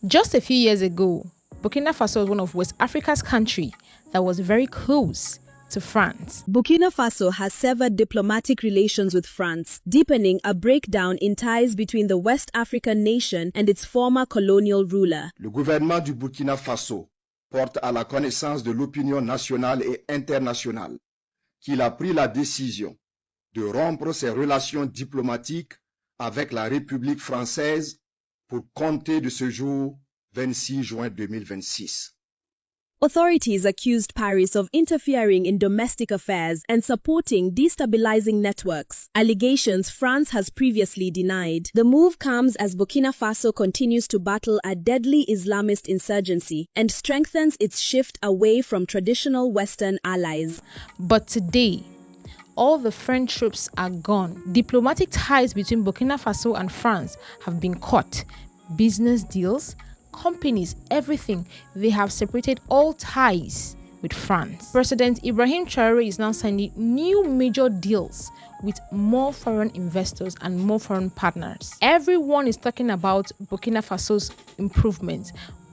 Just a few years ago, Burkina Faso was one of West Africa's country that was very close to France. Burkina Faso has severed diplomatic relations with France, deepening a breakdown in ties between the West African nation and its former colonial ruler. Le gouvernement du Burkina Faso porte à la connaissance de l'opinion nationale et internationale qu'il a pris la décision de rompre ses relations diplomatiques avec la République française pour compter de ce jour 26 juin 2026. Authorities accused Paris of interfering in domestic affairs and supporting destabilizing networks, allegations France has previously denied. The move comes as Burkina Faso continues to battle a deadly Islamist insurgency and strengthens its shift away from traditional Western allies. But today, all the French troops are gone. Diplomatic ties between Burkina Faso and France have been cut. Business deals, companies, everything, they have separated all ties with France. President Ibrahim Traoré is now signing new major deals with more foreign investors and more foreign partners. Everyone is talking about Burkina Faso's improvement.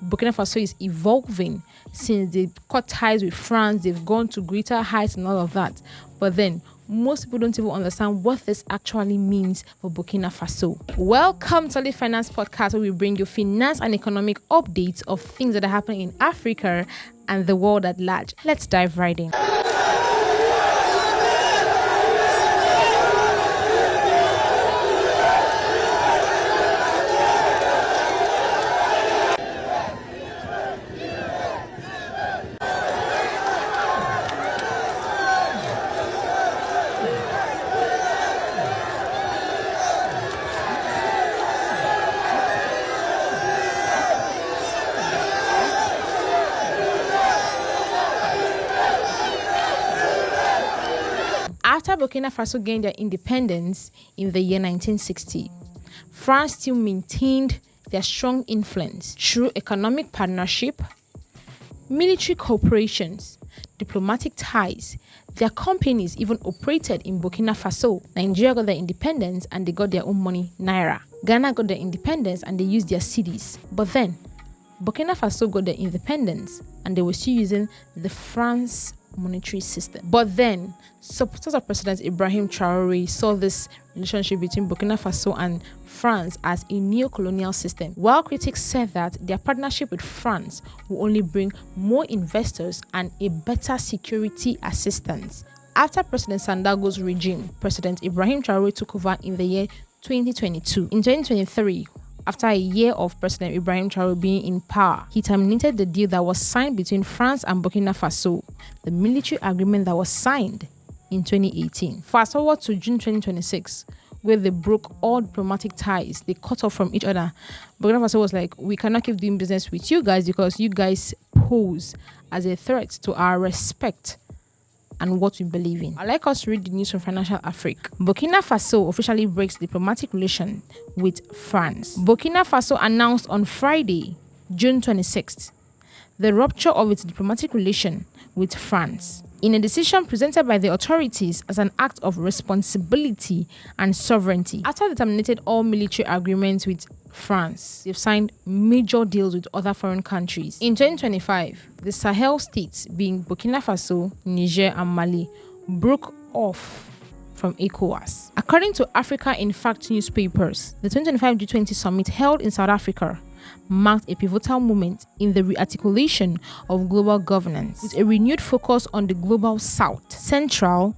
Burkina Faso is evolving since they cut ties with France. They've gone to greater heights and all of that. But then, most people don't even understand what this actually means for Burkina Faso. Welcome to the Finance Podcast, where we bring you finance and economic updates of things that are happening in Africa and the world at large. Let's dive right in. After Burkina Faso gained their independence in the year 1960, France still maintained their strong influence through economic partnership, military cooperations, diplomatic ties. Their companies even operated in Burkina Faso. Nigeria got their independence and they got their own money, Naira. Ghana got their independence and they used their cedis. But then, Burkina Faso got their independence and they were still using the France monetary system. But then, supporters of President Ibrahim Traoré saw this relationship between Burkina Faso and France as a neo-colonial system, while critics said that their partnership with France will only bring more investors and a better security assistance. After President Sandago's regime, President Ibrahim Traoré took over in the year 2022. In 2023, after a year of President Ibrahim Traoré being in power, he terminated the deal that was signed between France and Burkina Faso, the military agreement that was signed in 2018. Fast forward to June 2026, where they broke all diplomatic ties. They cut off from each other. Burkina Faso was like, we cannot keep doing business with you guys because you guys pose as a threat to our respect and what we believe in. I'd like us to read the news from Financial Africa. Burkina Faso officially breaks diplomatic relation with France. Burkina Faso announced on Friday, June 26th, the rupture of its diplomatic relation with France, in a decision presented by the authorities as an act of responsibility and sovereignty. After they terminated all military agreements with France, they've signed major deals with other foreign countries. In 2025, the Sahel states, being Burkina Faso, Niger, and Mali, broke off from ECOWAS. According to Africa in Fact newspapers, the 2025 G20 summit held in South Africa marked a pivotal moment in the rearticulation of global governance, with a renewed focus on the global south. Central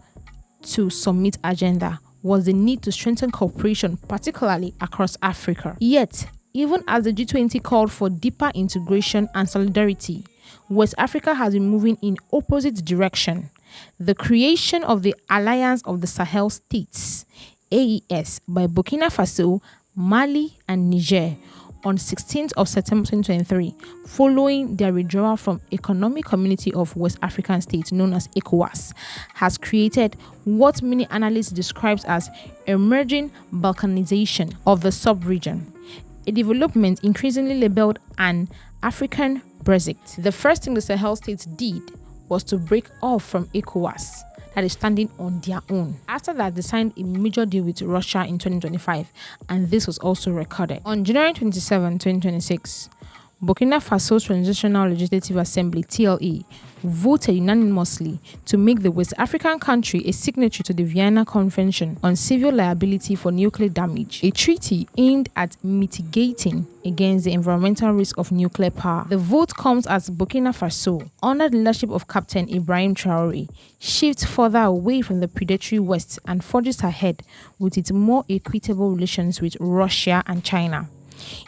to summit agenda was the need to strengthen cooperation, particularly across Africa. Yet, even as the G20 called for deeper integration and solidarity, West Africa has been moving in opposite direction. The creation of the Alliance of the Sahel States, AES, by Burkina Faso, Mali, and Niger on 16th of September 2023, following their withdrawal from Economic Community of West African States known as ECOWAS, has created what many analysts describe as emerging balkanization of the sub-region, a development increasingly labeled an African Brexit. The first thing the Sahel states did was to break off from ECOWAS, that is standing on their own. After that, they signed a major deal with Russia in 2025, and this was also recorded. On January 27, 2026, Burkina Faso Transitional Legislative Assembly (TLA) voted unanimously to make the West African country a signatory to the Vienna Convention on Civil Liability for Nuclear Damage, a treaty aimed at mitigating against the environmental risk of nuclear power. The vote comes as Burkina Faso, under the leadership of Captain Ibrahim Traoré, shifts further away from the predatory West and forges ahead with its more equitable relations with Russia and China.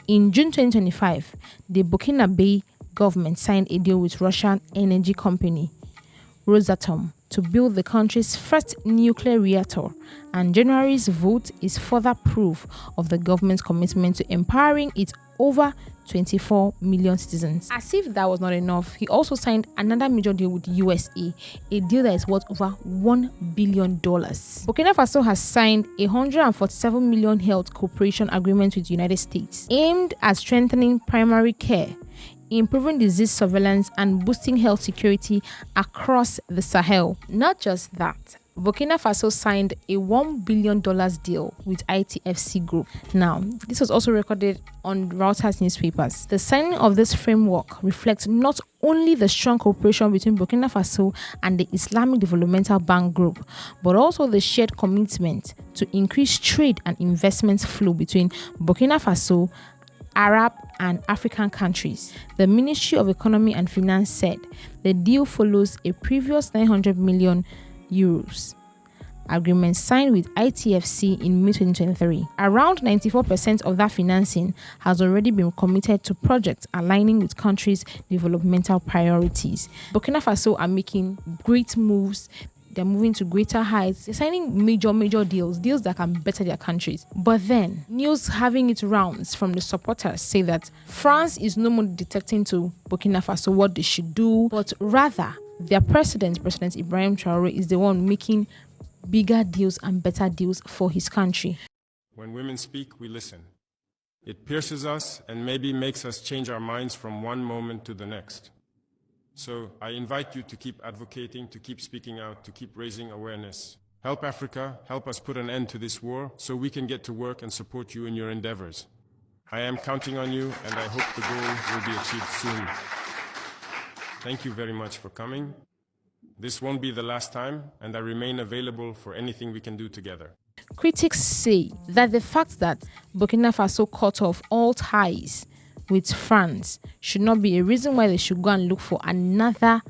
In June 2025, the Burkinabe government signed a deal with Russian energy company Rosatom to build the country's first nuclear reactor, and January's vote is further proof of the government's commitment to empowering its over 24 million citizens. As if that was not enough, he also signed another major deal with the USA, a deal that is worth over $1 billion. Burkina Faso has signed a $147 million health cooperation agreement with the United States, aimed at strengthening primary care, improving disease surveillance, and boosting health security across the Sahel. Not just that, Burkina Faso signed a $1 billion deal with ITFC Group. Now, this was also recorded on Reuters newspapers. The signing of this framework reflects not only the strong cooperation between Burkina Faso and the Islamic Developmental Bank Group, but also the shared commitment to increase trade and investment flow between Burkina Faso, Arab and African countries. The Ministry of Economy and Finance said the deal follows a previous 900 million euros agreement signed with ITFC in May 2023. Around 94% of that financing has already been committed to projects aligning with countries' developmental priorities. Burkina Faso are making great moves. They're moving to greater heights. They're signing major deals that can better their countries. But then, news having its rounds from the supporters say that France is no more dictating to Burkina Faso what they should do, but rather their President Ibrahim Traoré, is the one making bigger deals and better deals for his country. When women speak, we listen. It pierces us and maybe makes us change our minds from one moment to the next. So I invite you to keep advocating, to keep speaking out, to keep raising awareness. Help Africa, help us put an end to this war so we can get to work and support you in your endeavors. I am counting on you, and I hope the goal will be achieved soon. Thank you very much for coming. This won't be the last time, and I remain available for anything we can do together. Critics say that the fact that Burkina Faso cut off all ties with France should not be a reason why they should go and look for another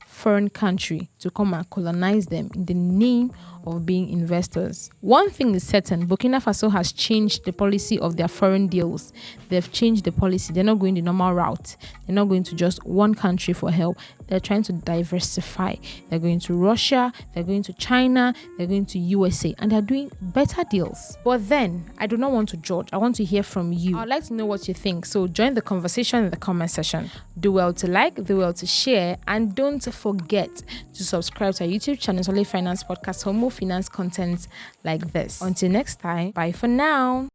foreign country to come and colonize them in the name of being investors. One thing is certain, Burkina Faso has changed the policy of their foreign deals. They've changed the policy. They're not going the normal route. They're not going to just one country for help. They're trying to diversify. They're going to Russia, they're going to China, they're going to USA, and they're doing better deals. But then, I do not want to judge. I want to hear from you. I'd like to know what you think. So join the conversation in the comment section. Do well to like, do well to share, and don't forget to subscribe to our YouTube channel, Solid Finance Podcast, for more finance content like this. Until next time, bye for now.